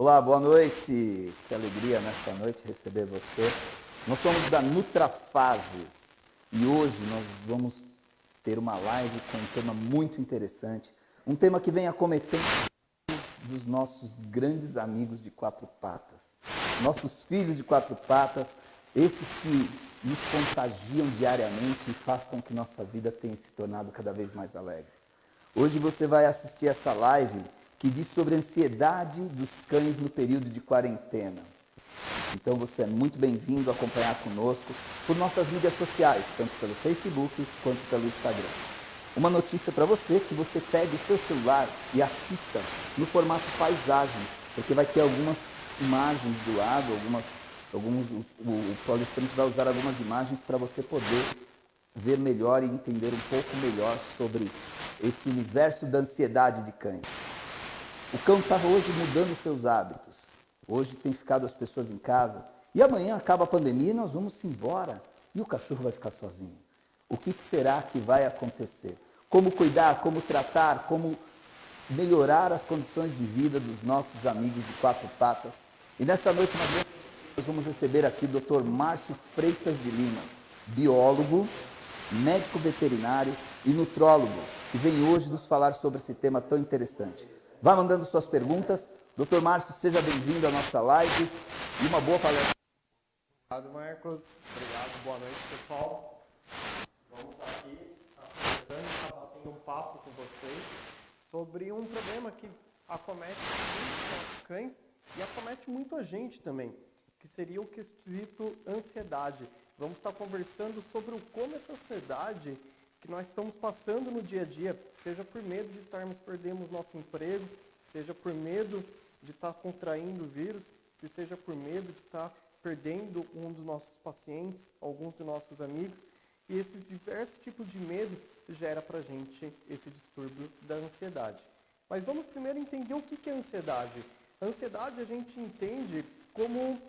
Olá, boa noite. Que alegria nessa noite receber você. Nós somos da Nutrafases e hoje nós vamos ter uma live com um tema muito interessante, um tema que vem acometendo dos nossos grandes amigos de quatro patas, nossos filhos de quatro patas, esses que nos contagiam diariamente e faz com que nossa vida tenha se tornado cada vez mais alegre. Hoje você vai assistir essa live que diz sobre a ansiedade dos cães no período de quarentena. Então você é muito bem-vindo a acompanhar conosco por nossas mídias sociais, tanto pelo Facebook quanto pelo Instagram. Uma notícia para você, que você pegue o seu celular e assista no formato paisagem, porque vai ter algumas imagens do lado, o palestrante vai usar algumas imagens para você poder ver melhor e entender um pouco melhor sobre esse universo da ansiedade de cães. O cão está hoje mudando seus hábitos. Hoje tem ficado as pessoas em casa. E amanhã acaba a pandemia e nós vamos embora. E o cachorro vai ficar sozinho. O que será que vai acontecer? Como cuidar, como tratar, como melhorar as condições de vida dos nossos amigos de quatro patas? E nessa noite nós vamos receber aqui o Dr. Márcio Freitas de Lima, biólogo, médico veterinário e nutrólogo, que vem hoje nos falar sobre esse tema tão interessante. Vá mandando suas perguntas. Dr. Márcio, seja bem-vindo à nossa live e uma boa palestra. Obrigado, Marcos. Obrigado, boa noite, pessoal. Vamos aqui conversando, batendo um papo com vocês sobre um problema que acomete muito os cães e acomete muito a gente também, que seria o quesito ansiedade. Vamos estar conversando sobre como essa ansiedade que nós estamos passando no dia a dia, seja por medo de perdermos nosso emprego, seja por medo de estar contraindo o vírus, seja por medo de estar perdendo um dos nossos pacientes, alguns dos nossos amigos, e esses diversos tipos de medo gera para a gente esse distúrbio da ansiedade. Mas vamos primeiro entender o que é ansiedade. A ansiedade a gente entende como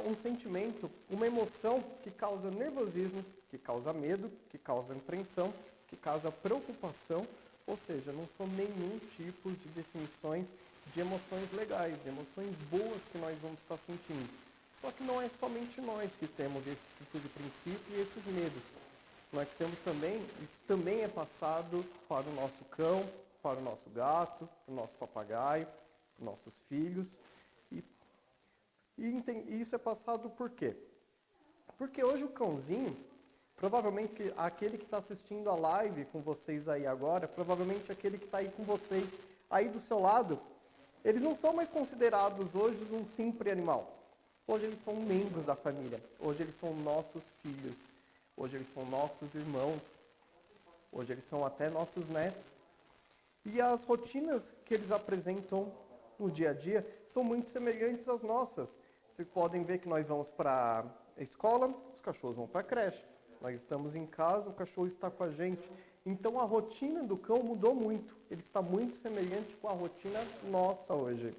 um sentimento, uma emoção que causa nervosismo, que causa medo, que causa apreensão, que causa preocupação, ou seja, não são nenhum tipo de definições de emoções legais, de emoções boas que nós vamos estar sentindo. Só que não é somente nós que temos esse tipo de princípio e esses medos. Nós temos também, isso também é passado para o nosso cão, para o nosso gato, para o nosso papagaio, para os nossos filhos. E isso é passado por quê? Porque hoje o cãozinho, provavelmente aquele que está assistindo a live com vocês aí agora, provavelmente aquele que está aí com vocês aí do seu lado, eles não são mais considerados hoje um simples animal. Hoje eles são membros da família. Hoje eles são nossos filhos. Hoje eles são nossos irmãos. Hoje eles são até nossos netos. E as rotinas que eles apresentam no dia a dia são muito semelhantes às nossas. Vocês podem ver que nós vamos para a escola, os cachorros vão para a creche. Nós estamos em casa, o cachorro está com a gente. Então a rotina do cão mudou muito. Ele está muito semelhante com a rotina nossa hoje.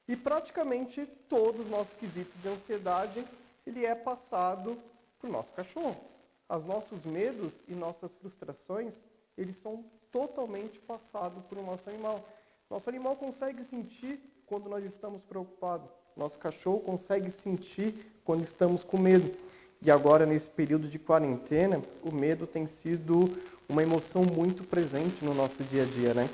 E praticamente todos os nossos quesitos de ansiedade, ele é passado para o nosso cachorro. Os nossos medos e nossas frustrações, eles são totalmente passados para o nosso animal. Nosso animal consegue sentir quando nós estamos preocupados. Nosso cachorro consegue sentir quando estamos com medo. E agora, nesse período de quarentena, o medo tem sido uma emoção muito presente no nosso dia a dia, né?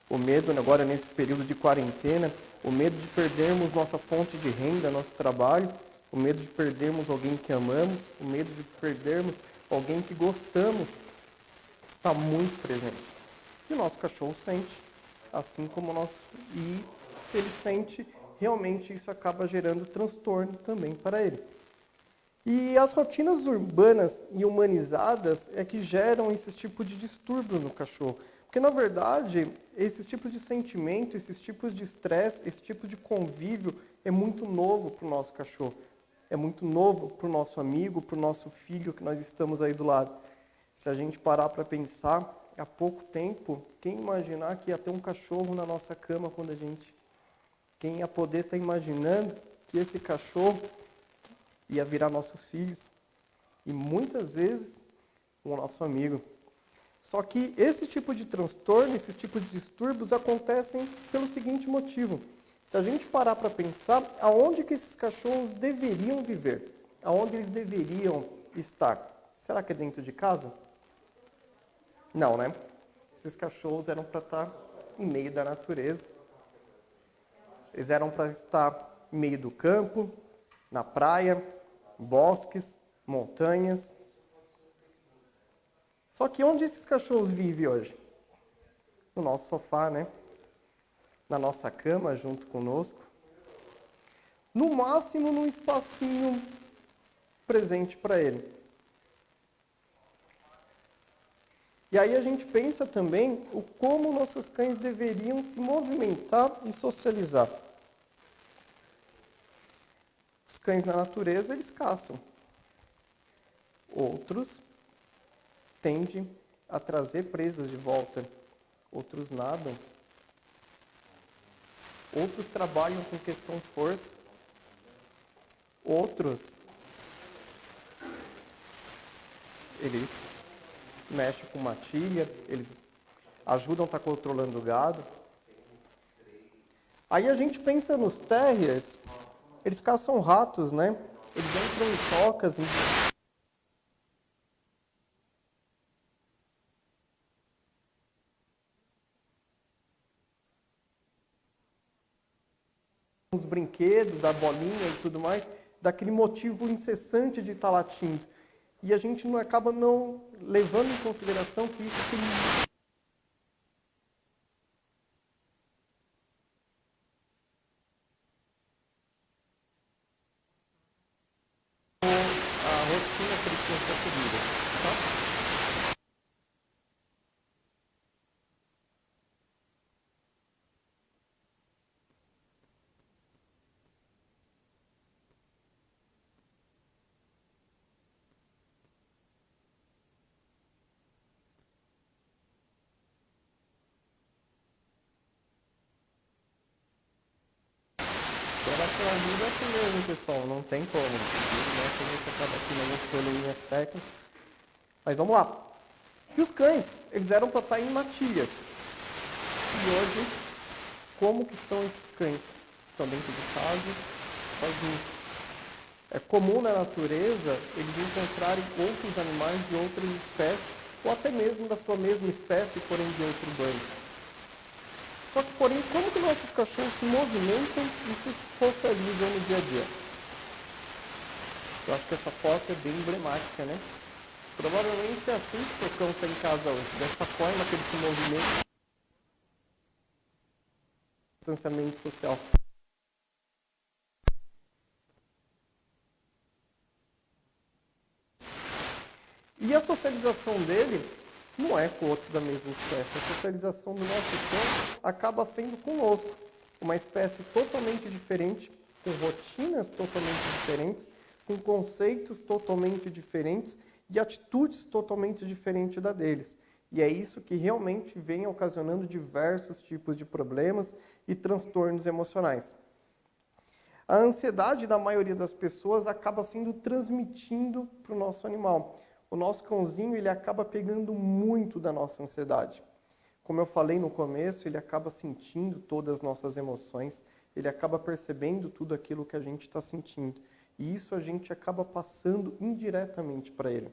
O medo, agora nesse período de quarentena, o medo de perdermos nossa fonte de renda, nosso trabalho, o medo de perdermos alguém que amamos, o medo de perdermos alguém que gostamos, está muito presente. E o nosso cachorro sente, assim como o nosso... E se ele sente, realmente isso acaba gerando transtorno também para ele. E as rotinas urbanas e humanizadas é que geram esse tipo de distúrbio no cachorro. Porque, na verdade, esses tipos de sentimento, esses tipos de estresse, esse tipo de convívio é muito novo para o nosso cachorro. É muito novo para o nosso amigo, para o nosso filho que nós estamos aí do lado. Se a gente parar para pensar, há pouco tempo, quem imaginar que ia ter um cachorro na nossa cama quando a gente... Quem ia poder estar imaginando que esse cachorro ia virar nossos filhos e muitas vezes o nosso amigo. Só que esse tipo de transtorno, esses tipos de distúrbios acontecem pelo seguinte motivo. Se a gente parar para pensar, aonde que esses cachorros deveriam viver? Aonde eles deveriam estar? Será que é dentro de casa? Não, né? Esses cachorros eram para estar em meio da natureza. Eles eram para estar em meio do campo, na praia, bosques, montanhas. Só que onde esses cachorros vivem hoje? No nosso sofá, né? Na nossa cama, junto conosco. No máximo, num espacinho presente para ele. E aí a gente pensa também o como nossos cães deveriam se movimentar e socializar. Os cães na natureza, eles caçam. Outros tendem a trazer presas de volta. Outros nadam. Outros trabalham com questão força. Outros, eles mexem com matilha, eles ajudam a estar controlando o gado. Aí a gente pensa nos terriers, eles caçam ratos, né? Eles entram em tocas, os brinquedos, da bolinha e tudo mais, daquele motivo incessante de estar latindo. E a gente não acaba não levando em consideração que isso tem a rotina que ele tinha que ser seguida, tá? Ela se ajuda assim mesmo, pessoal, não tem como. Né? A gente acaba aqui nas escolhinhas técnicas. Mas vamos lá. E os cães, eles eram para estar em matilhas. E hoje, como que estão esses cães? Estão dentro de casa, sozinhos. É comum na natureza eles encontrarem outros animais de outras espécies, ou até mesmo da sua mesma espécie, porém de outro banho. Só que, porém, como que nossos cachorros se movimentam e se socializam no dia a dia? Eu acho que essa foto é bem emblemática, né? Provavelmente é assim que seu cão está em casa hoje, dessa forma que ele se movimenta. Distanciamento social. E a socialização dele não é com outros da mesma espécie. A socialização do nosso cão acaba sendo conosco. Uma espécie totalmente diferente, com rotinas totalmente diferentes, com conceitos totalmente diferentes e atitudes totalmente diferentes da deles. E é isso que realmente vem ocasionando diversos tipos de problemas e transtornos emocionais. A ansiedade da maioria das pessoas acaba sendo transmitindo para o nosso animal. O nosso cãozinho, ele acaba pegando muito da nossa ansiedade. Como eu falei no começo, ele acaba sentindo todas as nossas emoções, ele acaba percebendo tudo aquilo que a gente está sentindo. E isso a gente acaba passando indiretamente para ele.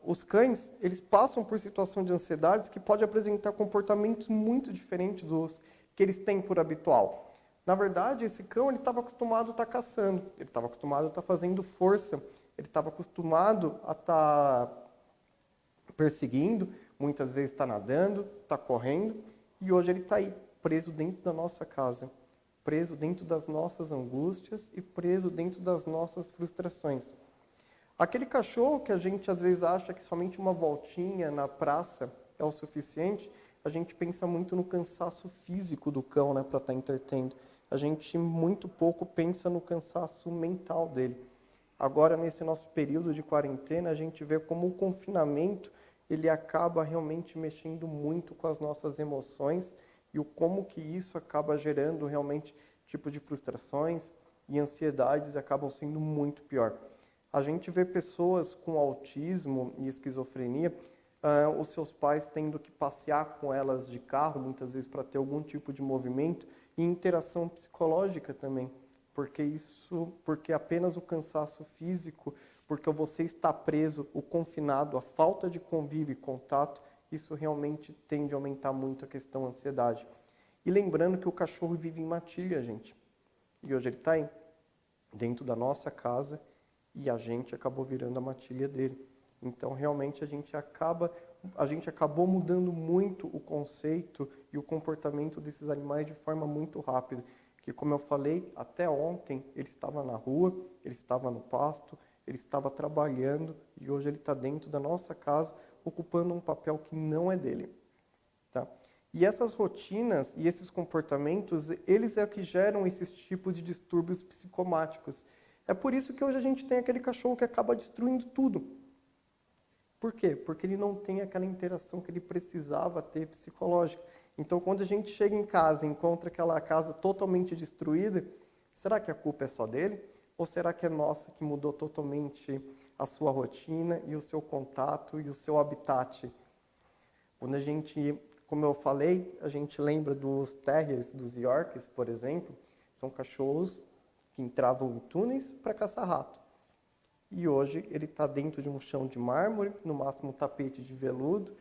Os cães, eles passam por situação de ansiedades que pode apresentar comportamentos muito diferentes dos que eles têm por habitual. Na verdade, esse cão ele estava acostumado a estar caçando, ele estava acostumado a estar fazendo força, ele estava acostumado a estar perseguindo, muitas vezes está nadando, está correndo, e hoje ele está aí, preso dentro da nossa casa, preso dentro das nossas angústias e preso dentro das nossas frustrações. Aquele cachorro que a gente às vezes acha que somente uma voltinha na praça é o suficiente, a gente pensa muito no cansaço físico do cão, né, para estar entretendo. A gente muito pouco pensa no cansaço mental dele. Agora, nesse nosso período de quarentena, a gente vê como o confinamento ele acaba realmente mexendo muito com as nossas emoções e o como que isso acaba gerando realmente tipo de frustrações e ansiedades acabam sendo muito pior. A gente vê pessoas com autismo e esquizofrenia os seus pais tendo que passear com elas de carro, muitas vezes para ter algum tipo de movimento, e interação psicológica também, porque apenas o cansaço físico, porque você está preso, o confinado, a falta de convívio e contato, isso realmente tende a aumentar muito a questão da ansiedade. E lembrando que o cachorro vive em matilha, gente. E hoje ele está aí, dentro da nossa casa, e a gente acabou virando a matilha dele. Então, realmente, a gente acabou mudando muito o conceito e o comportamento desses animais de forma muito rápida. Que, como eu falei, até ontem ele estava na rua, ele estava no pasto, ele estava trabalhando, e hoje ele está dentro da nossa casa, ocupando um papel que não é dele. Tá? E essas rotinas e esses comportamentos, eles é o que geram esses tipos de distúrbios psicomáticos. É por isso que hoje a gente tem aquele cachorro que acaba destruindo tudo. Por quê? Porque ele não tem aquela interação que ele precisava ter psicológica. Então, quando a gente chega em casa e encontra aquela casa totalmente destruída, será que a culpa é só dele? Ou será que é nossa que mudou totalmente a sua rotina e o seu contato e o seu habitat? Quando a gente, como eu falei, a gente lembra dos terriers, dos yorks, por exemplo, são cachorros que entravam em túneis para caçar rato. E hoje ele está dentro de um chão de mármore, no máximo um tapete de veludo,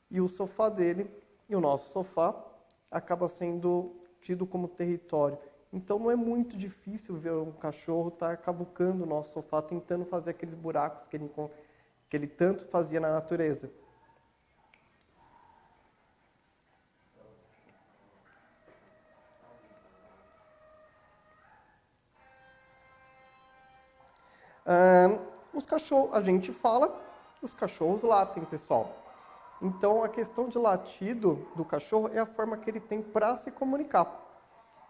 e o sofá dele, e o nosso sofá, acaba sendo tido como território. Então não é muito difícil ver um cachorro estar cavucando o nosso sofá, tentando fazer aqueles buracos que ele tanto fazia na natureza. Os cachorros, a gente fala, os cachorros latem, pessoal. Então, a questão de latido do cachorro é a forma que ele tem para se comunicar.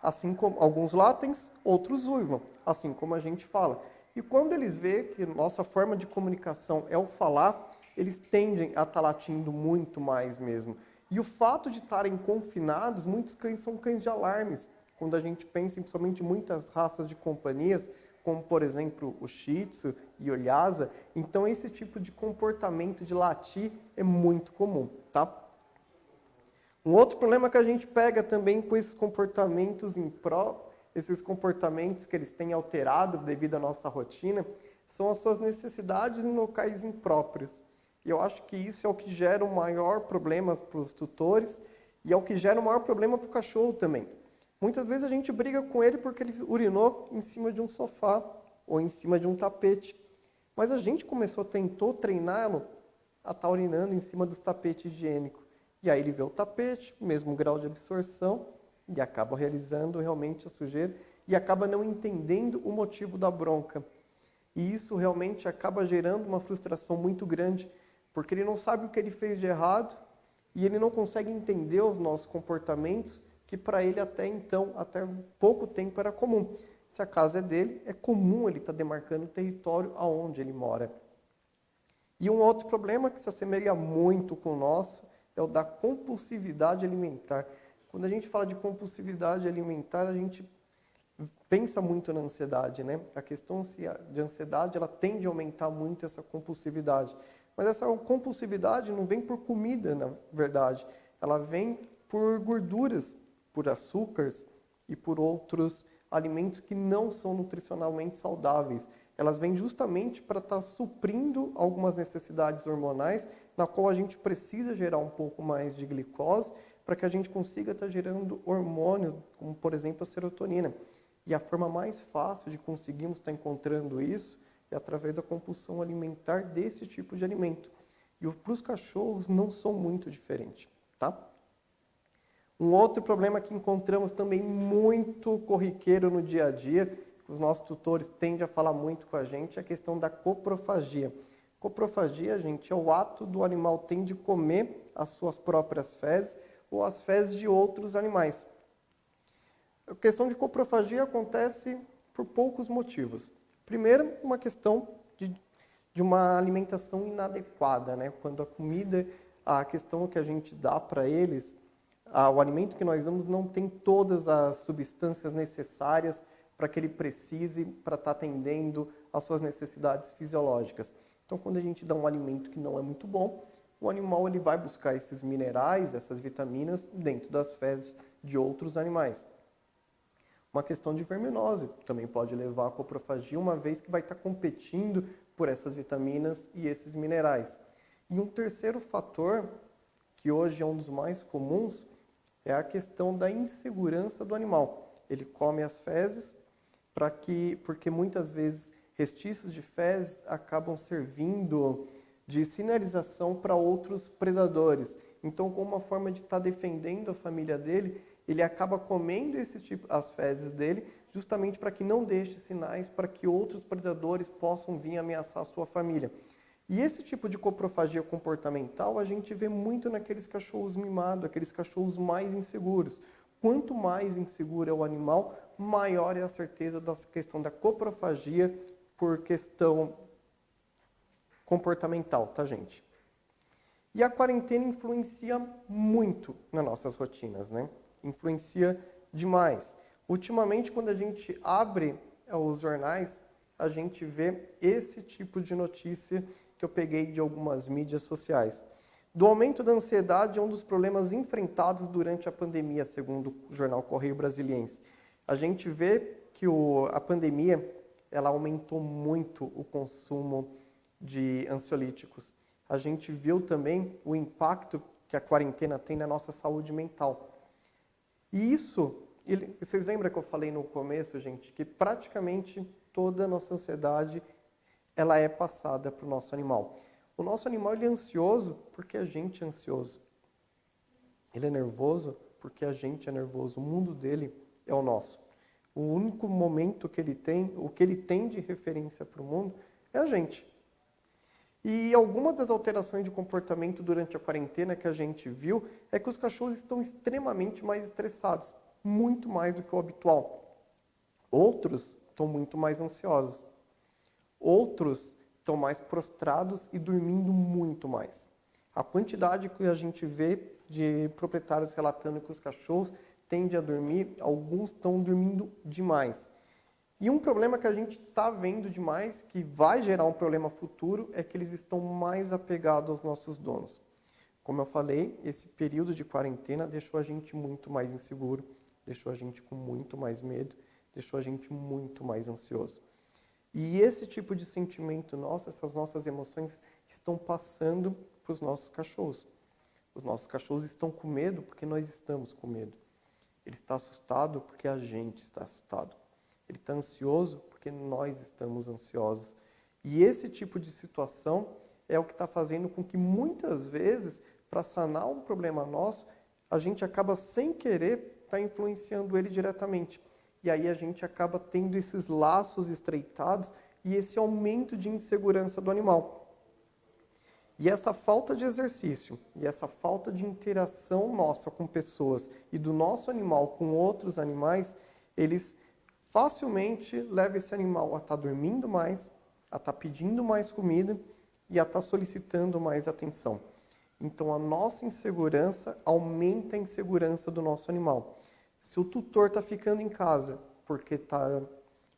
Assim como alguns latem, outros uivam, assim como a gente fala. E quando eles veem que nossa forma de comunicação é o falar, eles tendem a estar latindo muito mais mesmo. E o fato de estarem confinados, muitos cães são cães de alarmes. Quando a gente pensa em principalmente muitas raças de companhias, como por exemplo o Shih Tzu e o Lhasa, então esse tipo de comportamento de latir é muito comum, tá? Um outro problema que a gente pega também com esses comportamentos esses comportamentos que eles têm alterado devido à nossa rotina, são as suas necessidades em locais impróprios. E eu acho que isso é o que gera o maior problema para os tutores e é o que gera o maior problema para o cachorro também. Muitas vezes a gente briga com ele porque ele urinou em cima de um sofá ou em cima de um tapete. Mas a gente tentou treiná-lo a estar urinando em cima dos tapetes higiênicos. E aí ele vê o tapete, mesmo grau de absorção, e acaba realizando realmente a sujeira e acaba não entendendo o motivo da bronca. E isso realmente acaba gerando uma frustração muito grande, porque ele não sabe o que ele fez de errado e ele não consegue entender os nossos comportamentos, que para ele até então, até pouco tempo era comum. Se a casa é dele, é comum ele estar demarcando o território aonde ele mora. E um outro problema que se assemelha muito com o nosso é o da compulsividade alimentar. Quando a gente fala de compulsividade alimentar, a gente pensa muito na ansiedade, né? A questão de ansiedade, ela tende a aumentar muito essa compulsividade. Mas essa compulsividade não vem por comida, na verdade. Ela vem por gorduras, por açúcares e por outros alimentos que não são nutricionalmente saudáveis. Elas vêm justamente para estar suprindo algumas necessidades hormonais, na qual a gente precisa gerar um pouco mais de glicose, para que a gente consiga estar gerando hormônios, como por exemplo a serotonina. E a forma mais fácil de conseguirmos estar encontrando isso é através da compulsão alimentar desse tipo de alimento. E para os cachorros não são muito diferentes, tá? Um outro problema que encontramos também muito corriqueiro no dia a dia, que os nossos tutores tendem a falar muito com a gente, é a questão da coprofagia. Coprofagia, gente, é o ato do animal tem de comer as suas próprias fezes ou as fezes de outros animais. A questão de coprofagia acontece por poucos motivos. Primeiro, uma questão de uma alimentação inadequada, né? Quando a comida, a questão que a gente dá para eles, o alimento que nós damos não tem todas as substâncias necessárias para que ele precise para estar atendendo às suas necessidades fisiológicas. Então, quando a gente dá um alimento que não é muito bom, o animal ele vai buscar esses minerais, essas vitaminas dentro das fezes de outros animais. Uma questão de verminose também pode levar à coprofagia, uma vez que vai estar competindo por essas vitaminas e esses minerais. E um terceiro fator, que hoje é um dos mais comuns, é a questão da insegurança do animal. Ele come as fezes porque muitas vezes restícios de fezes acabam servindo de sinalização para outros predadores. Então, como uma forma de estar defendendo a família dele, ele acaba comendo as fezes dele, justamente para que não deixe sinais para que outros predadores possam vir ameaçar a sua família. E esse tipo de coprofagia comportamental a gente vê muito naqueles cachorros mimados, aqueles cachorros mais inseguros. Quanto mais inseguro é o animal, maior é a certeza da questão da coprofagia por questão comportamental, tá, gente? E a quarentena influencia muito nas nossas rotinas, né? Influencia demais. Ultimamente, quando a gente abre os jornais, a gente vê esse tipo de notícia que eu peguei de algumas mídias sociais. Do aumento da ansiedade é um dos problemas enfrentados durante a pandemia, segundo o jornal Correio Brasiliense. A gente vê que a pandemia ela aumentou muito o consumo de ansiolíticos. A gente viu também o impacto que a quarentena tem na nossa saúde mental. E isso, vocês lembram que eu falei no começo, gente, que praticamente toda a nossa ansiedade ela é passada para o nosso animal. O nosso animal ele é ansioso porque a gente é ansioso. Ele é nervoso porque a gente é nervoso. O mundo dele é o nosso. O único momento que ele tem, o que ele tem de referência para o mundo é a gente. E algumas das alterações de comportamento durante a quarentena que a gente viu é que os cachorros estão extremamente mais estressados, muito mais do que o habitual. Outros estão muito mais ansiosos. Outros estão mais prostrados e dormindo muito mais. A quantidade que a gente vê de proprietários relatando que os cachorros tendem a dormir, alguns estão dormindo demais. E um problema que a gente está vendo demais, que vai gerar um problema futuro, é que eles estão mais apegados aos nossos donos. Como eu falei, esse período de quarentena deixou a gente muito mais inseguro, deixou a gente com muito mais medo, deixou a gente muito mais ansioso. E esse tipo de sentimento nosso, essas nossas emoções, estão passando para os nossos cachorros. Os nossos cachorros estão com medo porque nós estamos com medo. Ele está assustado porque a gente está assustado. Ele está ansioso porque nós estamos ansiosos. E esse tipo de situação é o que está fazendo com que muitas vezes, para sanar um problema nosso, a gente acaba sem querer estar influenciando ele diretamente. E aí a gente acaba tendo esses laços estreitados e esse aumento de insegurança do animal. E essa falta de exercício e essa falta de interação nossa com pessoas e do nosso animal com outros animais, eles facilmente levam esse animal a estar dormindo mais, a estar pedindo mais comida e a estar solicitando mais atenção. Então a nossa insegurança aumenta a insegurança do nosso animal. Se o tutor está ficando em casa porque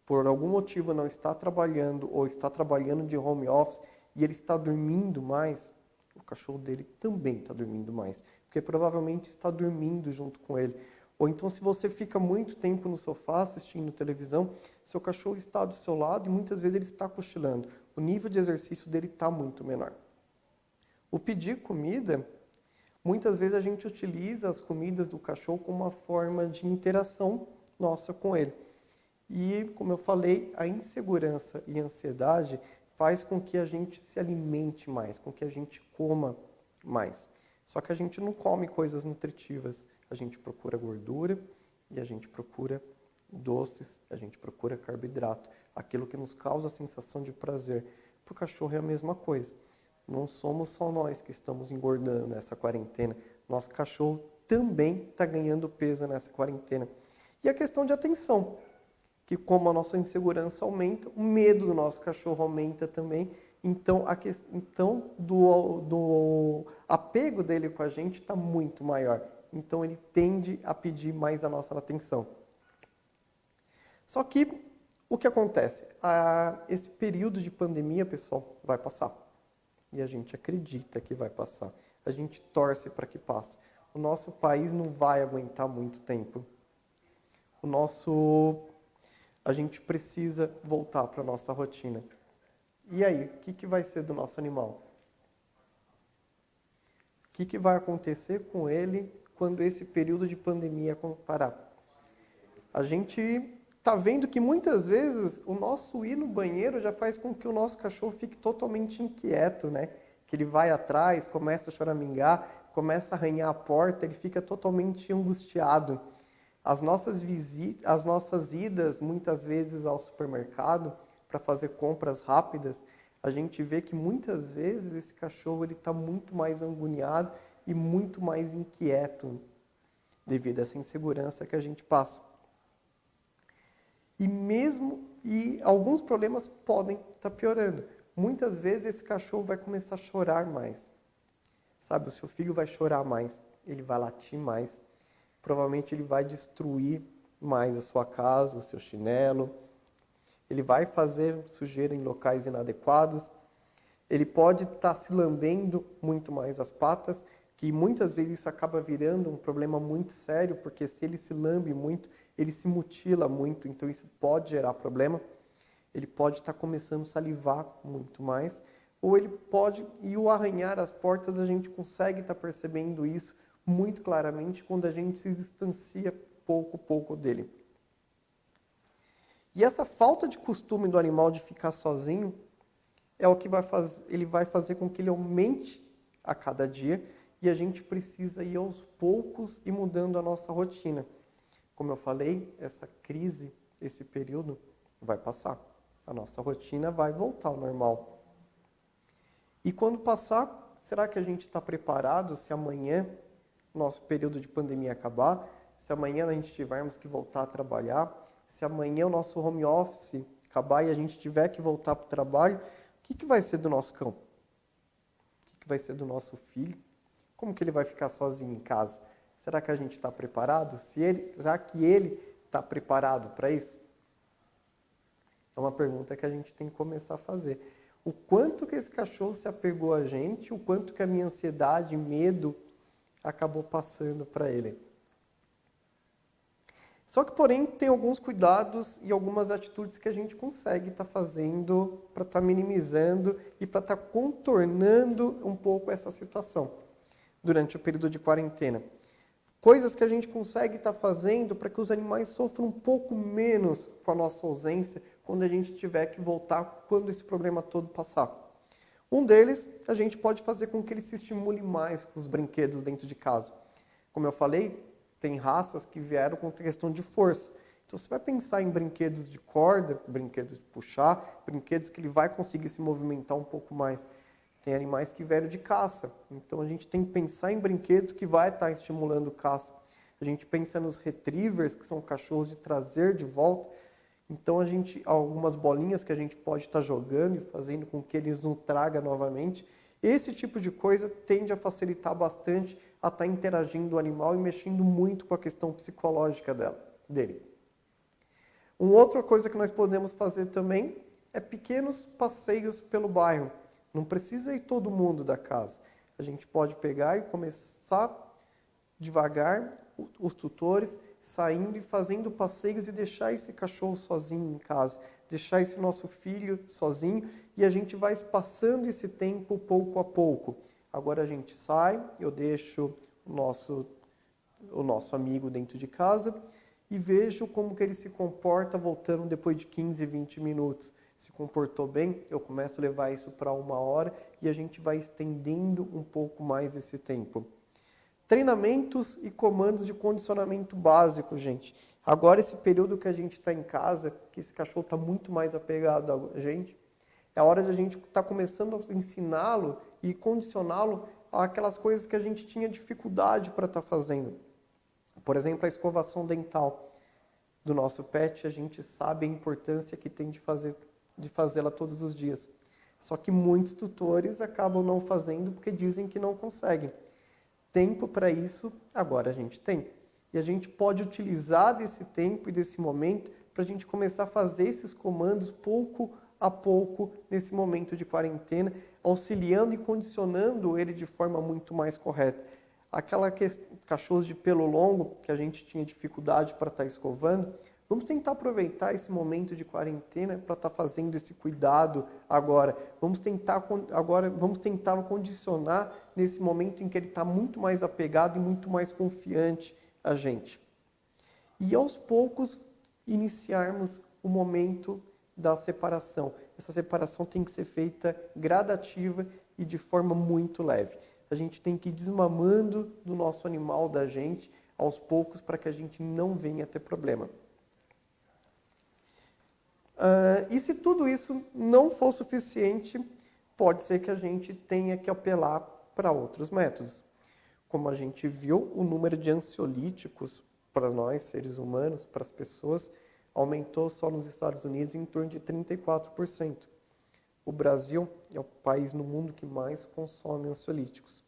por algum motivo não está trabalhando ou está trabalhando de home office e ele está dormindo mais, o cachorro dele também está dormindo mais, porque provavelmente está dormindo junto com ele. Ou então, se você fica muito tempo no sofá assistindo televisão, seu cachorro está do seu lado e muitas vezes ele está cochilando. O nível de exercício dele está muito menor. O pedir comida, muitas vezes a gente utiliza as comidas do cachorro como uma forma de interação nossa com ele. E, como eu falei, a insegurança e a ansiedade faz com que a gente se alimente mais, com que a gente coma mais. Só que a gente não come coisas nutritivas. A gente procura gordura e a gente procura doces, a gente procura carboidrato, aquilo que nos causa a sensação de prazer. Para o cachorro é a mesma coisa. Não somos só nós que estamos engordando nessa quarentena. Nosso cachorro também está ganhando peso nessa quarentena. E a questão de atenção, que como a nossa insegurança aumenta, o medo do nosso cachorro aumenta também. Então, a questão do apego dele com a gente está muito maior. Então, ele tende a pedir mais a nossa atenção. Só que, o que acontece? Esse período de pandemia, pessoal, vai passar. e a gente acredita que vai passar. A gente torce para que passe. O nosso país não vai aguentar muito tempo. A gente precisa voltar para a nossa rotina. E aí, o que vai ser do nosso animal? O que vai acontecer com ele quando esse período de pandemia parar? A gente está vendo que muitas vezes o nosso ir no banheiro já faz com que o nosso cachorro fique totalmente inquieto, né? Que ele vai atrás, começa a choramingar, começa a arranhar a porta, ele fica totalmente angustiado. As nossas idas, muitas vezes, ao supermercado para fazer compras rápidas, a gente vê que muitas vezes esse cachorro está muito mais agoniado e muito mais inquieto devido a essa insegurança que a gente passa. E alguns problemas podem estar piorando. Muitas vezes esse cachorro vai começar a chorar mais. Sabe, o seu filho vai chorar mais, ele vai latir mais. Provavelmente ele vai destruir mais a sua casa, o seu chinelo. Ele vai fazer sujeira em locais inadequados. Ele pode estar se lambendo muito mais as patas, que muitas vezes isso acaba virando um problema muito sério, porque se ele se lambe muito, ele se mutila muito, então isso pode gerar problema. Ele pode estar começando a salivar muito mais, ou ele pode, e o arranhar as portas, a gente consegue estar percebendo isso muito claramente quando a gente se distancia pouco a pouco dele. E essa falta de costume do animal de ficar sozinho é o que ele vai fazer com que ele aumente a cada dia, e a gente precisa ir aos poucos e mudando a nossa rotina. Como eu falei, essa crise, esse período vai passar. A nossa rotina vai voltar ao normal. E quando passar, será que a gente está preparado se amanhã nosso período de pandemia acabar? Se amanhã a gente tivermos que voltar a trabalhar? Se amanhã o nosso home office acabar e a gente tiver que voltar para o trabalho? O que vai ser do nosso cão? O que vai ser do nosso filho? Como que ele vai ficar sozinho em casa? Será que a gente está preparado? Será que ele está preparado para isso? É uma pergunta que a gente tem que começar a fazer. O quanto que esse cachorro se apegou a gente, o quanto que a minha ansiedade, medo, acabou passando para ele. Só que, porém, tem alguns cuidados e algumas atitudes que a gente consegue estar fazendo para estar minimizando e para estar contornando um pouco essa situação durante o período de quarentena. Coisas que a gente consegue estar fazendo para que os animais sofram um pouco menos com a nossa ausência quando a gente tiver que voltar, quando esse problema todo passar. Um deles, a gente pode fazer com que ele se estimule mais com os brinquedos dentro de casa. Como eu falei, tem raças que vieram com questão de força. Então você vai pensar em brinquedos de corda, brinquedos de puxar, brinquedos que ele vai conseguir se movimentar um pouco mais. Tem animais que vieram de caça, então a gente tem que pensar em brinquedos que vai estar estimulando caça. A gente pensa nos retrievers, que são cachorros de trazer de volta. Então algumas bolinhas que a gente pode estar jogando e fazendo com que eles nos traga novamente. Esse tipo de coisa tende a facilitar bastante a estar interagindo o animal e mexendo muito com a questão psicológica dele. Uma outra coisa que nós podemos fazer também é pequenos passeios pelo bairro. Não precisa ir todo mundo da casa. A gente pode pegar e começar devagar, os tutores, saindo e fazendo passeios e deixar esse cachorro sozinho em casa, deixar esse nosso filho sozinho e a gente vai passando esse tempo pouco a pouco. Agora a gente sai, eu deixo o nosso amigo dentro de casa e vejo como que ele se comporta voltando depois de 15, 20 minutos. Se comportou bem, eu começo a levar isso para 1 hora e a gente vai estendendo um pouco mais esse tempo. Treinamentos e comandos de condicionamento básico, gente. Agora, esse período que a gente está em casa, que esse cachorro está muito mais apegado a gente, é a hora de a gente estar começando a ensiná-lo e condicioná-lo àquelas coisas que a gente tinha dificuldade para estar fazendo. Por exemplo, a escovação dental do nosso pet, a gente sabe a importância que tem de fazê-la todos os dias. Só que muitos tutores acabam não fazendo porque dizem que não conseguem. Tempo para isso, agora a gente tem. E a gente pode utilizar desse tempo e desse momento para a gente começar a fazer esses comandos pouco a pouco nesse momento de quarentena, auxiliando e condicionando ele de forma muito mais correta. Cachorros de pelo longo, que a gente tinha dificuldade para estar escovando, vamos tentar aproveitar esse momento de quarentena para estar fazendo esse cuidado agora. Vamos tentar condicionar nesse momento em que ele está muito mais apegado e muito mais confiante a gente. E aos poucos iniciarmos o momento da separação. Essa separação tem que ser feita gradativa e de forma muito leve. A gente tem que ir desmamando do nosso animal, da gente, aos poucos, para que a gente não venha ter problema. E se tudo isso não for suficiente, pode ser que a gente tenha que apelar para outros métodos. Como a gente viu, o número de ansiolíticos para nós, seres humanos, para as pessoas, aumentou só nos Estados Unidos em torno de 34%. O Brasil é o país no mundo que mais consome ansiolíticos.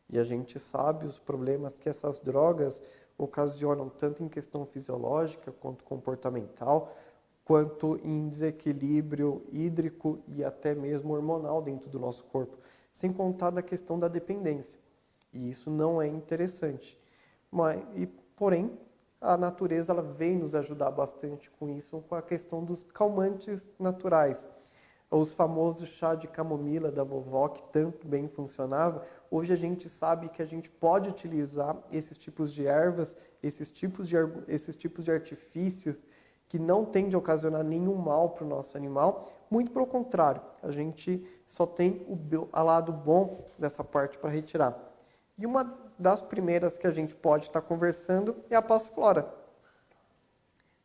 E a gente sabe os problemas que essas drogas ocasionam, tanto em questão fisiológica, quanto comportamental, quanto em desequilíbrio hídrico e até mesmo hormonal dentro do nosso corpo. Sem contar da questão da dependência. E isso não é interessante. Porém, a natureza ela vem nos ajudar bastante com isso, com a questão dos calmantes naturais. Os famosos chá de camomila da vovó, que tanto bem funcionava, hoje a gente sabe que a gente pode utilizar esses tipos de ervas, esses tipos de artifícios, que não tendem a ocasionar nenhum mal para o nosso animal. Muito pelo contrário, a gente só tem o lado bom dessa parte para retirar. E uma das primeiras que a gente pode estar conversando é a passiflora.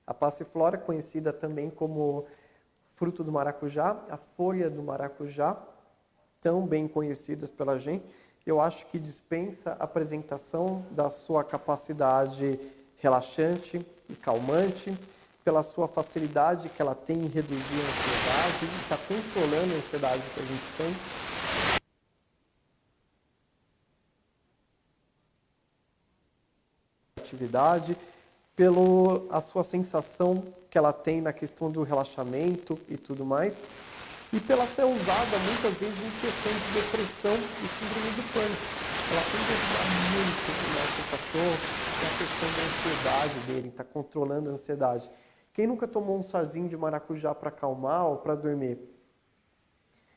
A passiflora, conhecida também como fruto do maracujá, a folha do maracujá, tão bem conhecidas pela gente, eu acho que dispensa a apresentação da sua capacidade relaxante e calmante, pela sua facilidade que ela tem em reduzir a ansiedade, e está controlando a ansiedade que a gente tem. Atividade, pela sua sensação que ela tem na questão do relaxamento e tudo mais, e pela ser usada muitas vezes em questão de depressão e síndrome do pânico. Ela tem que ajudar muito o nosso cachorro na questão da ansiedade dele, está controlando a ansiedade. Quem nunca tomou um chazinho de maracujá para acalmar ou para dormir?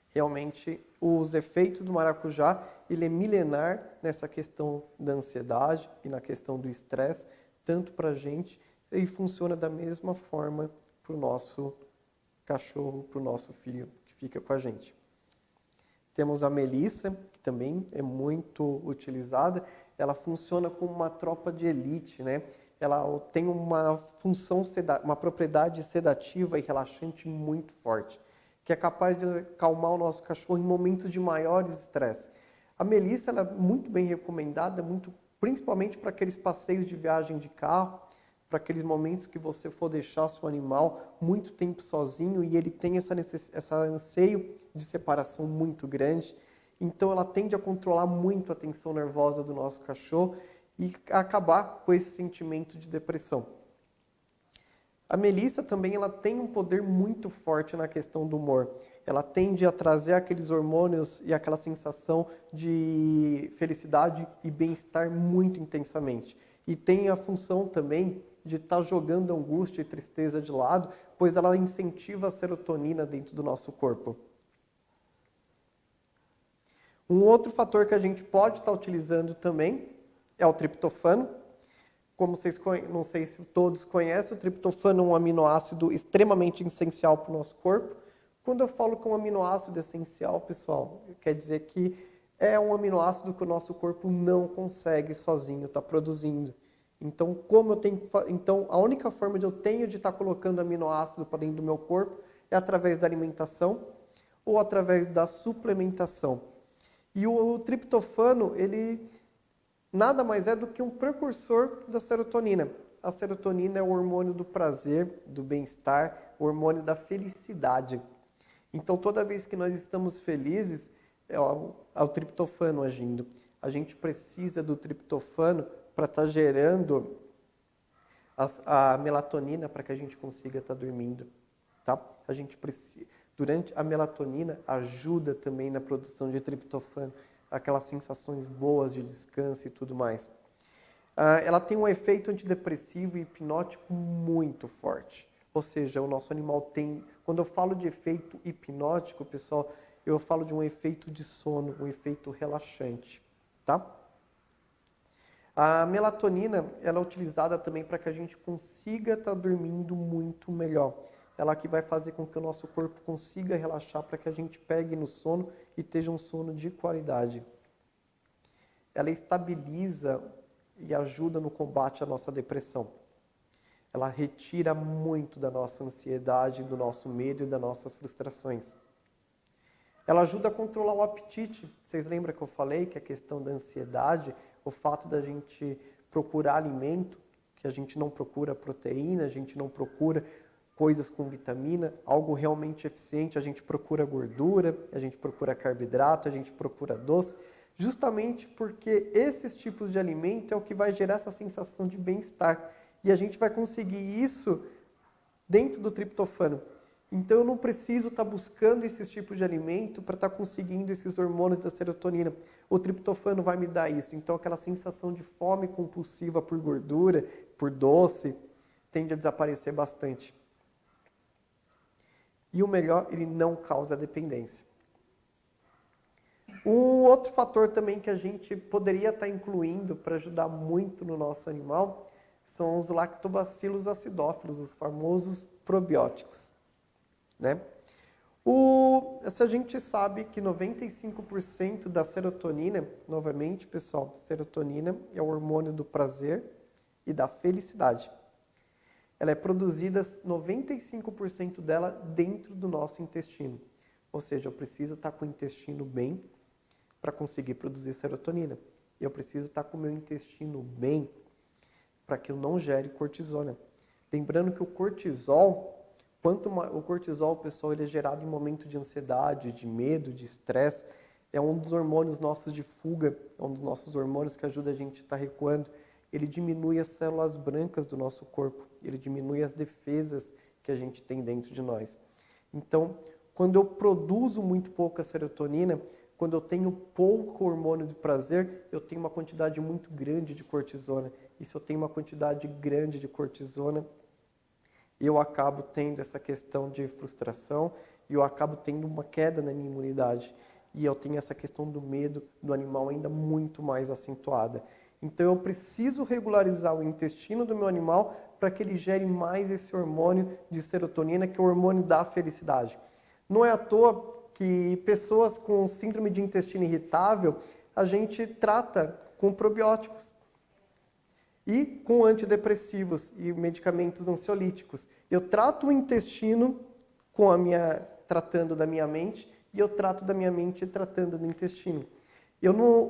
Realmente, os efeitos do maracujá, ele é milenar nessa questão da ansiedade e na questão do estresse, tanto para a gente, e funciona da mesma forma para o nosso cachorro, para o nosso filho que fica com a gente. Temos a melissa, que também é muito utilizada. Ela funciona como uma tropa de elite, né? Ela tem uma função, uma propriedade sedativa e relaxante muito forte, que é capaz de acalmar o nosso cachorro em momentos de maiores estresse. A melissa ela é muito bem recomendada, principalmente para aqueles passeios de viagem de carro, para aqueles momentos que você for deixar seu animal muito tempo sozinho e ele tem esse anseio de separação muito grande. Então ela tende a controlar muito a tensão nervosa do nosso cachorro e acabar com esse sentimento de depressão. A melissa também ela tem um poder muito forte na questão do humor. Ela tende a trazer aqueles hormônios e aquela sensação de felicidade e bem-estar muito intensamente. E tem a função também de estar jogando angústia e tristeza de lado, pois ela incentiva a serotonina dentro do nosso corpo. Um outro fator que a gente pode estar utilizando também é o triptofano. Como não sei se todos conhecem, o triptofano é um aminoácido extremamente essencial para o nosso corpo. Quando eu falo que é um aminoácido essencial, pessoal, quer dizer que é um aminoácido que o nosso corpo não consegue sozinho estar produzindo. Então, a única forma de eu tenho de estar colocando aminoácido para dentro do meu corpo é através da alimentação ou através da suplementação. E o triptofano, ele nada mais é do que um precursor da serotonina. A serotonina é o hormônio do prazer, do bem-estar, o hormônio da felicidade. Então, toda vez que nós estamos felizes, é o triptofano agindo. A gente precisa do triptofano para estar gerando a melatonina para que a gente consiga estar dormindo. Tá? A gente precisa. A melatonina ajuda também na produção de triptofano, aquelas sensações boas de descanso e tudo mais. Ela tem um efeito antidepressivo e hipnótico muito forte. Ou seja, o nosso animal tem... Quando eu falo de efeito hipnótico, pessoal, eu falo de um efeito de sono, um efeito relaxante, tá? A melatonina, ela é utilizada também para que a gente consiga estar dormindo muito melhor. Ela que vai fazer com que o nosso corpo consiga relaxar para que a gente pegue no sono e tenha um sono de qualidade. Ela estabiliza e ajuda no combate à nossa depressão. Ela retira muito da nossa ansiedade, do nosso medo e das nossas frustrações. Ela ajuda a controlar o apetite. Vocês lembram que eu falei que a questão da ansiedade, o fato da gente procurar alimento, que a gente não procura proteína, a gente não procura coisas com vitamina, algo realmente eficiente, a gente procura gordura, a gente procura carboidrato, a gente procura doce, justamente porque esses tipos de alimento é o que vai gerar essa sensação de bem-estar. E a gente vai conseguir isso dentro do triptofano. Então eu não preciso estar buscando esses tipos de alimento para estar conseguindo esses hormônios da serotonina. O triptofano vai me dar isso. Então aquela sensação de fome compulsiva por gordura, por doce, tende a desaparecer bastante. E o melhor, ele não causa dependência. Um outro fator também que a gente poderia estar incluindo para ajudar muito no nosso animal são os lactobacilos acidófilos, os famosos probióticos, né? Se a gente sabe que 95% da serotonina, novamente, pessoal, serotonina é o hormônio do prazer e da felicidade. Ela é produzida, 95% dela, dentro do nosso intestino. Ou seja, eu preciso estar com o intestino bem para conseguir produzir serotonina. E eu preciso estar com o meu intestino bem para que eu não gere cortisona. Lembrando que o cortisol, o cortisol, pessoal, ele é gerado em momento de ansiedade, de medo, de estresse. É um dos hormônios nossos de fuga, é um dos nossos hormônios que ajuda a gente a estar recuando. Ele diminui as células brancas do nosso corpo, ele diminui as defesas que a gente tem dentro de nós. Então, quando eu produzo muito pouca serotonina, quando eu tenho pouco hormônio de prazer, eu tenho uma quantidade muito grande de cortisona. E se eu tenho uma quantidade grande de cortisona, eu acabo tendo essa questão de frustração e eu acabo tendo uma queda na minha imunidade. E eu tenho essa questão do medo do animal ainda muito mais acentuada. Então eu preciso regularizar o intestino do meu animal para que ele gere mais esse hormônio de serotonina, que é o hormônio da felicidade. Não é à toa que pessoas com síndrome de intestino irritável, a gente trata com probióticos e com antidepressivos e medicamentos ansiolíticos. Eu trato o intestino tratando da minha mente e eu trato da minha mente tratando do intestino.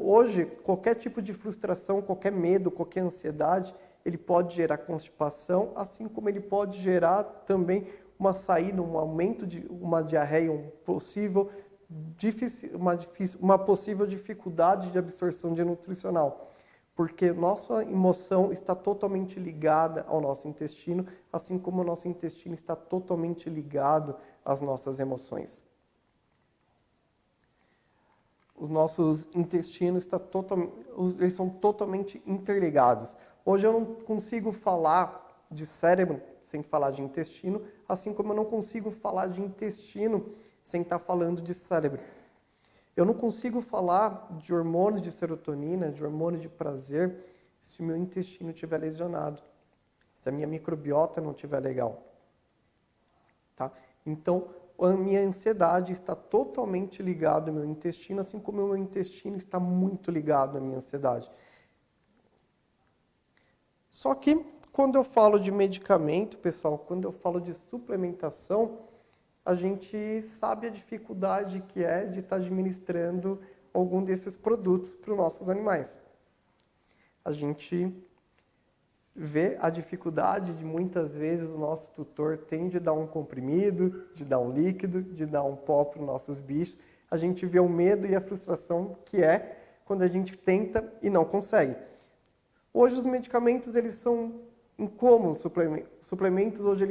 Hoje, qualquer tipo de frustração, qualquer medo, qualquer ansiedade, ele pode gerar constipação, assim como ele pode gerar também uma saída, um aumento de uma diarreia, uma possível dificuldade de absorção de nutricional. Porque nossa emoção está totalmente ligada ao nosso intestino, assim como o nosso intestino está totalmente ligado às nossas emoções. Os nossos intestinos eles são totalmente interligados. Hoje eu não consigo falar de cérebro sem falar de intestino, assim como eu não consigo falar de intestino sem estar falando de cérebro. Eu não consigo falar de hormônios de serotonina, de hormônio de prazer, se o meu intestino estiver lesionado, se a minha microbiota não estiver legal. Tá? Então, a minha ansiedade está totalmente ligada ao meu intestino, assim como o meu intestino está muito ligado à minha ansiedade. Só que, quando eu falo de medicamento, pessoal, quando eu falo de suplementação, a gente sabe a dificuldade que é de estar administrando algum desses produtos para os nossos animais. A gente vê a dificuldade de muitas vezes o nosso tutor tem de dar um comprimido, de dar um líquido, de dar um pó para os nossos bichos. A gente vê o medo e a frustração que é quando a gente tenta e não consegue. Hoje os medicamentos eles são em como os suplementos hoje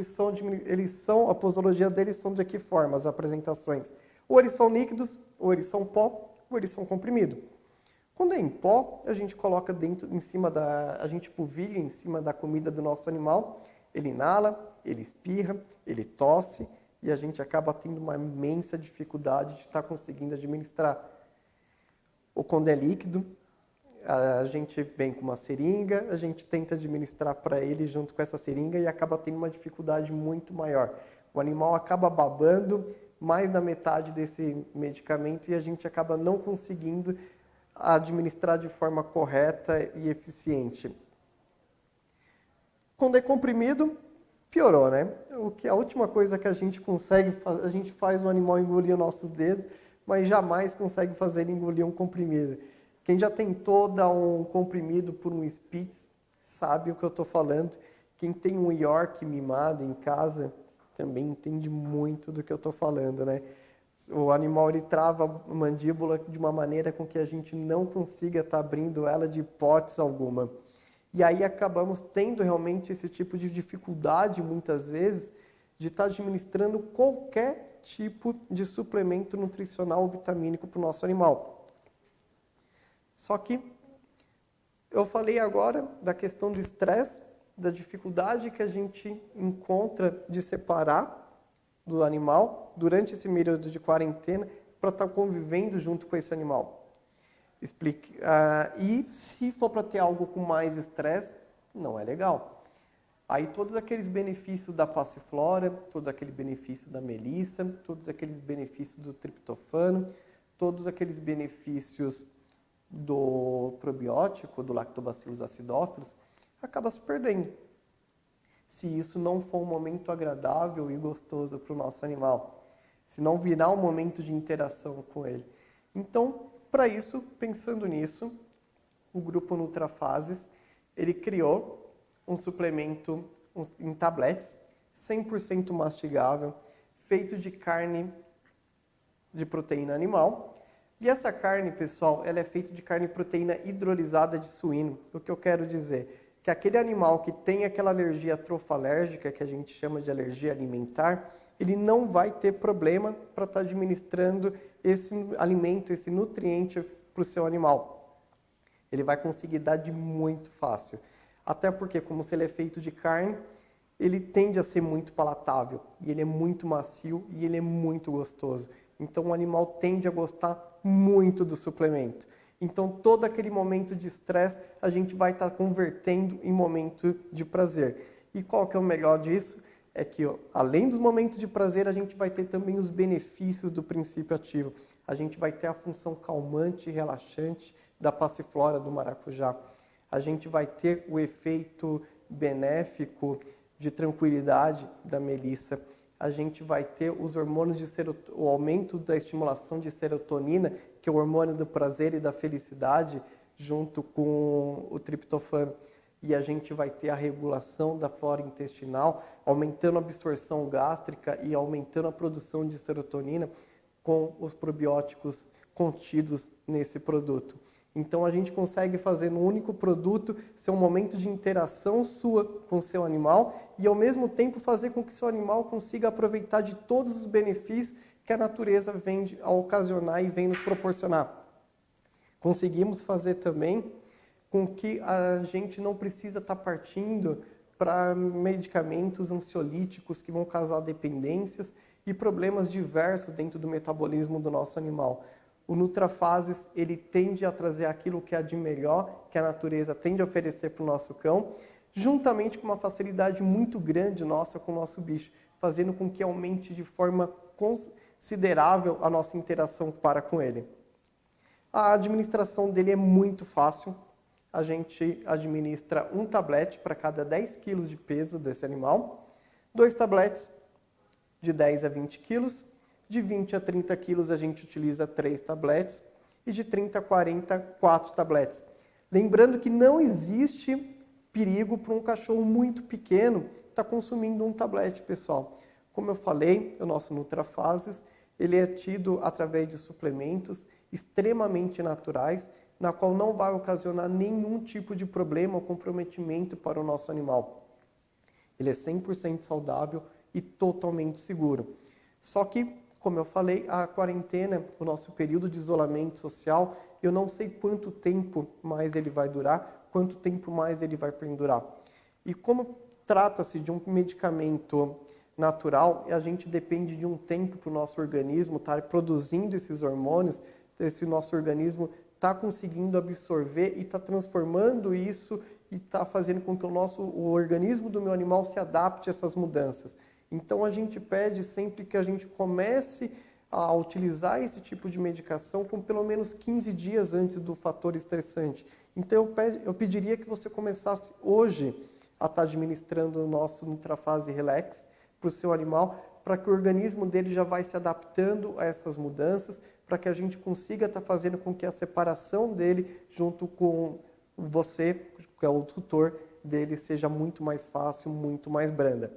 a posologia deles são de que forma, as apresentações? Ou eles são líquidos, ou eles são pó, ou eles são comprimido. Quando é em pó, a gente coloca a gente polvilha em cima da comida do nosso animal, ele inala, ele espirra, ele tosse, e a gente acaba tendo uma imensa dificuldade de estar conseguindo administrar. Ou quando é líquido, a gente vem com uma seringa, a gente tenta administrar para ele junto com essa seringa e acaba tendo uma dificuldade muito maior. O animal acaba babando mais da metade desse medicamento e a gente acaba não conseguindo administrar de forma correta e eficiente. Quando é comprimido, piorou, né? A última coisa que a gente consegue fazer, a gente faz o animal engolir os nossos dedos, mas jamais consegue fazer ele engolir um comprimido. Quem já tentou dar um comprimido por um Spitz sabe o que eu estou falando. Quem tem um York mimado em casa também entende muito do que eu estou falando, né? O animal ele trava a mandíbula de uma maneira com que a gente não consiga estar abrindo ela de hipótese alguma. E aí acabamos tendo realmente esse tipo de dificuldade, muitas vezes, de estar administrando qualquer tipo de suplemento nutricional ou vitamínico para o nosso animal. Só que eu falei agora da questão do estresse, da dificuldade que a gente encontra de separar do animal durante esse período de quarentena para estar convivendo junto com esse animal. E se for para ter algo com mais estresse, não é legal. Aí todos aqueles benefícios da passiflora, todos aqueles benefícios da melissa, todos aqueles benefícios do triptofano, todos aqueles benefícios do probiótico, do Lactobacillus acidophilus, acaba se perdendo. Se isso não for um momento agradável e gostoso para o nosso animal, se não virar um momento de interação com ele. Então, para isso, pensando nisso, o grupo Nutrafases, ele criou um suplemento em tabletes, 100% mastigável, feito de carne de proteína animal. E essa carne, pessoal, ela é feita de carne e proteína hidrolisada de suíno. O que eu quero dizer? Que aquele animal que tem aquela alergia trofalérgica, que a gente chama de alergia alimentar, ele não vai ter problema para estar administrando esse alimento, esse nutriente para o seu animal. Ele vai conseguir dar de muito fácil. Até porque, como se ele é feito de carne, ele tende a ser muito palatável, e ele é muito macio e ele é muito gostoso. Então o animal tende a gostar muito do suplemento. Então todo aquele momento de estresse a gente vai estar convertendo em momento de prazer. E qual que é o melhor disso? É que além dos momentos de prazer a gente vai ter também os benefícios do princípio ativo. A gente vai ter a função calmante e relaxante da passiflora do maracujá. A gente vai ter o efeito benéfico de tranquilidade da melissa. A gente vai ter os hormônios o aumento da estimulação de serotonina, que é o hormônio do prazer e da felicidade, junto com o triptofano. E a gente vai ter a regulação da flora intestinal, aumentando a absorção gástrica e aumentando a produção de serotonina com os probióticos contidos nesse produto. Então a gente consegue fazer no único produto ser um momento de interação sua com o seu animal e ao mesmo tempo fazer com que seu animal consiga aproveitar de todos os benefícios que a natureza vem a ocasionar e vem nos proporcionar. Conseguimos fazer também com que a gente não precisa estar partindo para medicamentos ansiolíticos que vão causar dependências e problemas diversos dentro do metabolismo do nosso animal. O Nutrafases, ele tende a trazer aquilo que é de melhor, que a natureza tende a oferecer para o nosso cão, juntamente com uma facilidade muito grande nossa com o nosso bicho, fazendo com que aumente de forma considerável a nossa interação para com ele. A administração dele é muito fácil. A gente administra um tablete para cada 10 kg de peso desse animal, 2 tabletes de 10 a 20 quilos, de 20 a 30 quilos a gente utiliza 3 tabletes e de 30 a 40, 4 tabletes. Lembrando que não existe perigo para um cachorro muito pequeno estar consumindo um tablete, pessoal. Como eu falei, o nosso Nutrafases, ele é tido através de suplementos extremamente naturais, na qual não vai ocasionar nenhum tipo de problema ou comprometimento para o nosso animal. Ele é 100% saudável e totalmente seguro. Só que, como eu falei, a quarentena, o nosso período de isolamento social, eu não sei quanto tempo mais ele vai durar, quanto tempo mais ele vai perdurar. E como trata-se de um medicamento natural, a gente depende de um tempo para o nosso organismo estar produzindo esses hormônios, esse nosso organismo está conseguindo absorver e está transformando isso e está fazendo com que o organismo do meu animal se adapte a essas mudanças. Então a gente pede sempre que a gente comece a utilizar esse tipo de medicação com pelo menos 15 dias antes do fator estressante. Então eu pediria que você começasse hoje a estar administrando o nosso Nutrafase Relax para o seu animal, para que o organismo dele já vai se adaptando a essas mudanças, para que a gente consiga estar fazendo com que a separação dele junto com você, que é o tutor dele, seja muito mais fácil, muito mais branda.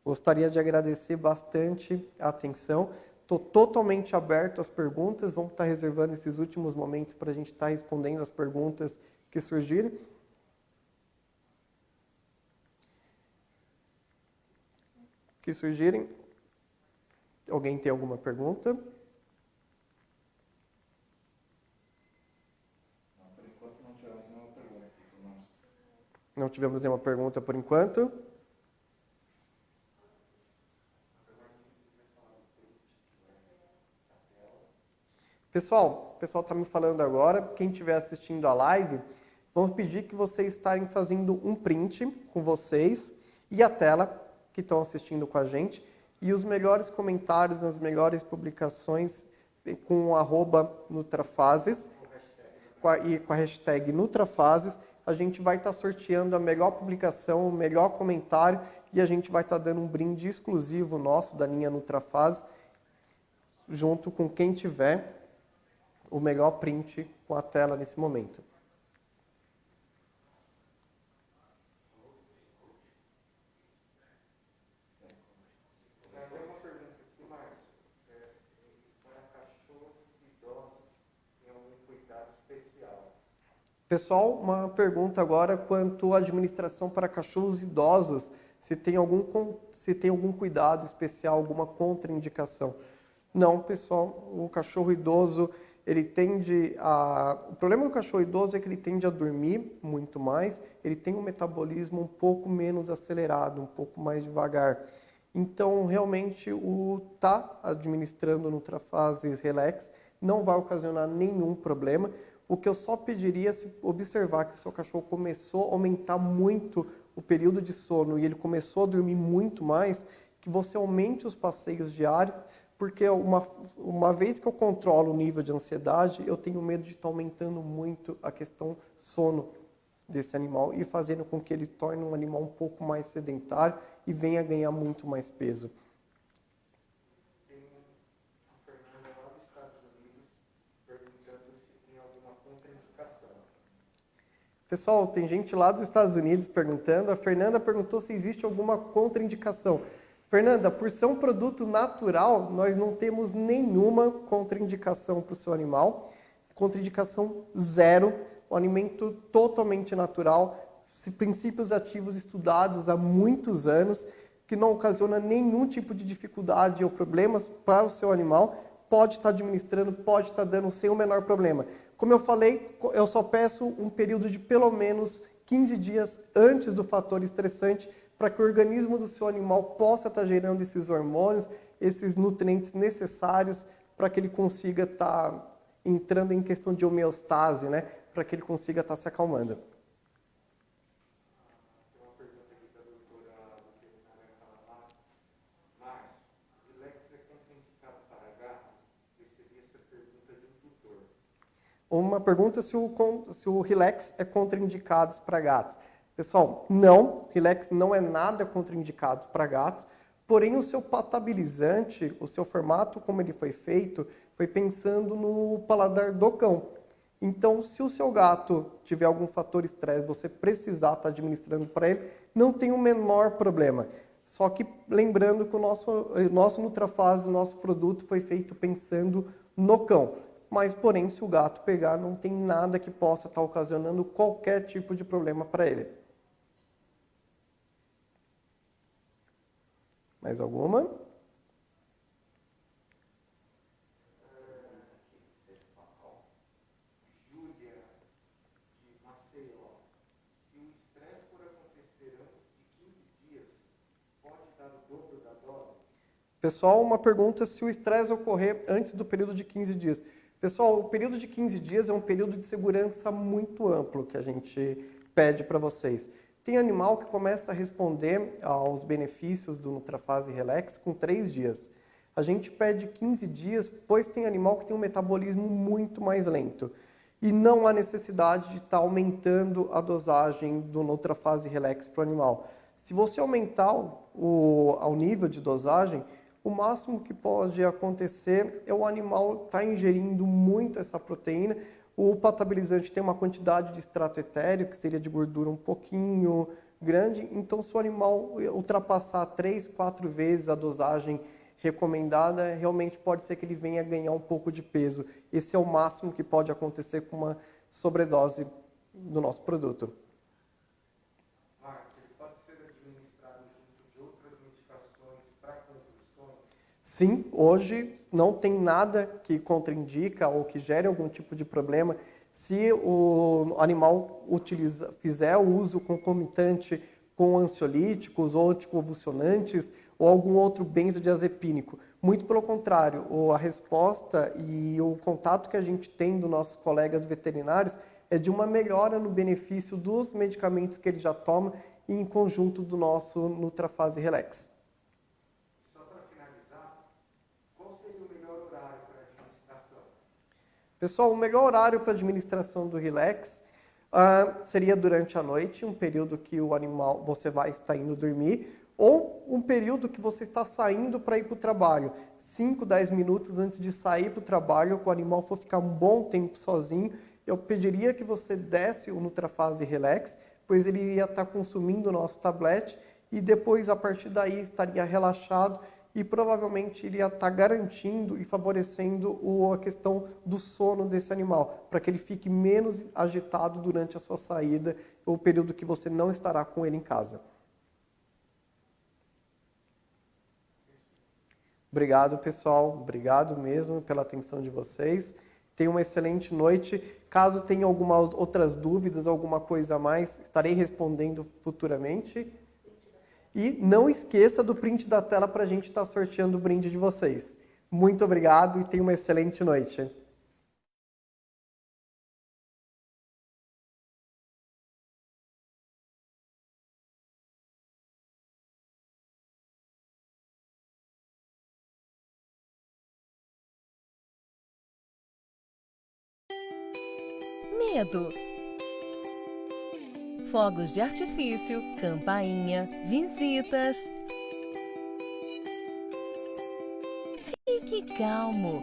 Gostaria de agradecer bastante a atenção. Estou totalmente aberto às perguntas. Vamos estar reservando esses últimos momentos para a gente estar respondendo as perguntas que surgirem. Alguém tem alguma pergunta? Não, por enquanto não tivemos nenhuma pergunta. Não tivemos nenhuma pergunta por enquanto. Pessoal, o pessoal está me falando agora, quem estiver assistindo a live, vamos pedir que vocês estarem fazendo um print com vocês e a tela que estão assistindo com a gente, e os melhores comentários, as melhores publicações com o @Nutrafases e com a hashtag Nutrafases, a gente vai estar sorteando a melhor publicação, o melhor comentário, e a gente vai estar dando um brinde exclusivo nosso da linha Nutrafases, junto com quem tiver o melhor print com a tela nesse momento. Pessoal, uma pergunta agora quanto à administração para cachorros idosos, se tem algum cuidado especial, alguma contraindicação. Não, pessoal, o cachorro idoso, o problema do cachorro idoso é que ele tende a dormir muito mais, ele tem um metabolismo um pouco menos acelerado, um pouco mais devagar. Então, realmente, o administrando Nutrafases Relax não vai ocasionar nenhum problema. O que eu só pediria, se observar que o seu cachorro começou a aumentar muito o período de sono e ele começou a dormir muito mais, que você aumente os passeios diários, porque uma vez que eu controlo o nível de ansiedade, eu tenho medo de estar aumentando muito a questão sono desse animal e fazendo com que ele torne um animal um pouco mais sedentário e venha ganhar muito mais peso. Pessoal, tem gente lá dos Estados Unidos perguntando. A Fernanda perguntou se existe alguma contraindicação. Fernanda, por ser um produto natural, nós não temos nenhuma contraindicação para o seu animal. Contraindicação zero, um alimento totalmente natural, princípios ativos estudados há muitos anos, que não ocasiona nenhum tipo de dificuldade ou problemas para o seu animal. Pode estar administrando, pode estar dando sem o menor problema. Como eu falei, eu só peço um período de pelo menos 15 dias antes do fator estressante para que o organismo do seu animal possa estar gerando esses hormônios, esses nutrientes necessários para que ele consiga estar entrando em questão de homeostase, né? Para que ele consiga estar se acalmando. Uma pergunta se o Relax é contraindicado para gatos. Pessoal, não, o Relax não é nada contraindicado para gatos, porém o seu patabilizante, o seu formato como ele foi feito, foi pensando no paladar do cão. Então, se o seu gato tiver algum fator estresse, você precisar estar administrando para ele, não tem o menor problema. Só que lembrando que o nosso Nutrafase, o nosso produto foi feito pensando no cão. Mas, porém, se o gato pegar, não tem nada que possa estar ocasionando qualquer tipo de problema para ele. Mais alguma? Pessoal, uma pergunta se o estresse ocorrer antes do período de 15 dias. Pessoal, o período de 15 dias é um período de segurança muito amplo que a gente pede para vocês. Tem animal que começa a responder aos benefícios do Nutrafase Relax com 3 dias. A gente pede 15 dias, pois tem animal que tem um metabolismo muito mais lento. E não há necessidade de estar aumentando a dosagem do Nutrafase Relax para o animal. Se você aumentar o nível de dosagem, o máximo que pode acontecer é o animal estar ingerindo muito essa proteína. O patabilizante tem uma quantidade de extrato etéreo, que seria de gordura um pouquinho grande. Então, se o animal ultrapassar 3, 4 vezes a dosagem recomendada, realmente pode ser que ele venha ganhar um pouco de peso. Esse é o máximo que pode acontecer com uma sobredose do nosso produto. Sim, hoje não tem nada que contraindica ou que gere algum tipo de problema se o animal fizer o uso concomitante com ansiolíticos ou anticonvulsionantes ou algum outro benzodiazepínico. Muito pelo contrário, a resposta e o contato que a gente tem dos nossos colegas veterinários é de uma melhora no benefício dos medicamentos que ele já toma e em conjunto do nosso Nutrafase Relax. Pessoal, o melhor horário para administração do Relax seria durante a noite, um período que o animal você vai estar indo dormir, ou um período que você está saindo para ir para o trabalho. 5, 10 minutos antes de sair para o trabalho, que o animal for ficar um bom tempo sozinho, eu pediria que você desse o Nutrafase Relax, pois ele iria estar consumindo o nosso tablete e depois, a partir daí, estaria relaxado e provavelmente iria estar garantindo e favorecendo a questão do sono desse animal, para que ele fique menos agitado durante a sua saída, ou o período que você não estará com ele em casa. Obrigado, pessoal. Obrigado mesmo pela atenção de vocês. Tenham uma excelente noite. Caso tenha algumas outras dúvidas, alguma coisa a mais, estarei respondendo futuramente. E não esqueça do print da tela para a gente estar sorteando o brinde de vocês. Muito obrigado e tenha uma excelente noite. Medo. Fogos de artifício, campainha, visitas. Fique calmo.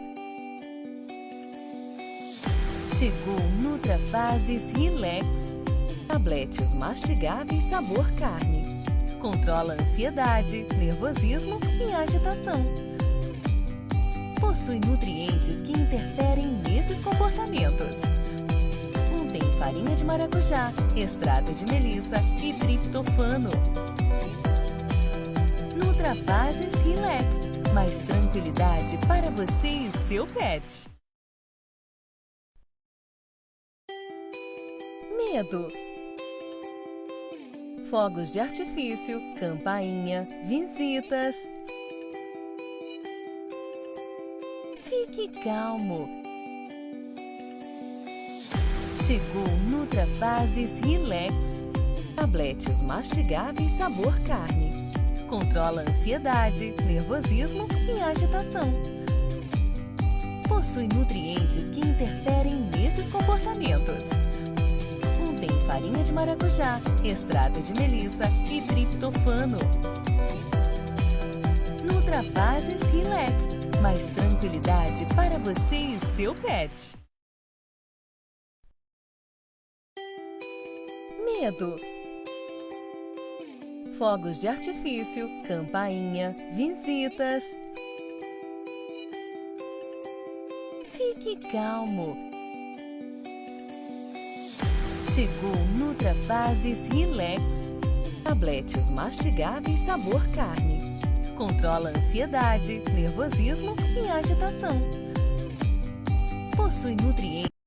Chegou o Nutrafases Relax. Tabletes mastigáveis sabor carne. Controla ansiedade, nervosismo e agitação. Possui nutrientes que interferem nesses comportamentos. Contém farinha de maracujá, extrato de melissa e triptofano. Nutrafases Relax. Mais tranquilidade para você e seu pet. Medo. Fogos de artifício, campainha, visitas. Fique calmo. Chegou o Nutrafases Relax. Tabletes mastigáveis sabor carne. Controla ansiedade, nervosismo e agitação. Possui nutrientes que interferem nesses comportamentos. Contém farinha de maracujá, extrato de melissa e triptofano. Nutrafases Relax. Mais tranquilidade para você e seu pet. Medo. Fogos de artifício, campainha, visitas. Fique calmo. Chegou o Nutrafases Relax. Tabletes mastigáveis sabor carne. Controla a ansiedade, nervosismo e agitação. Possui nutrientes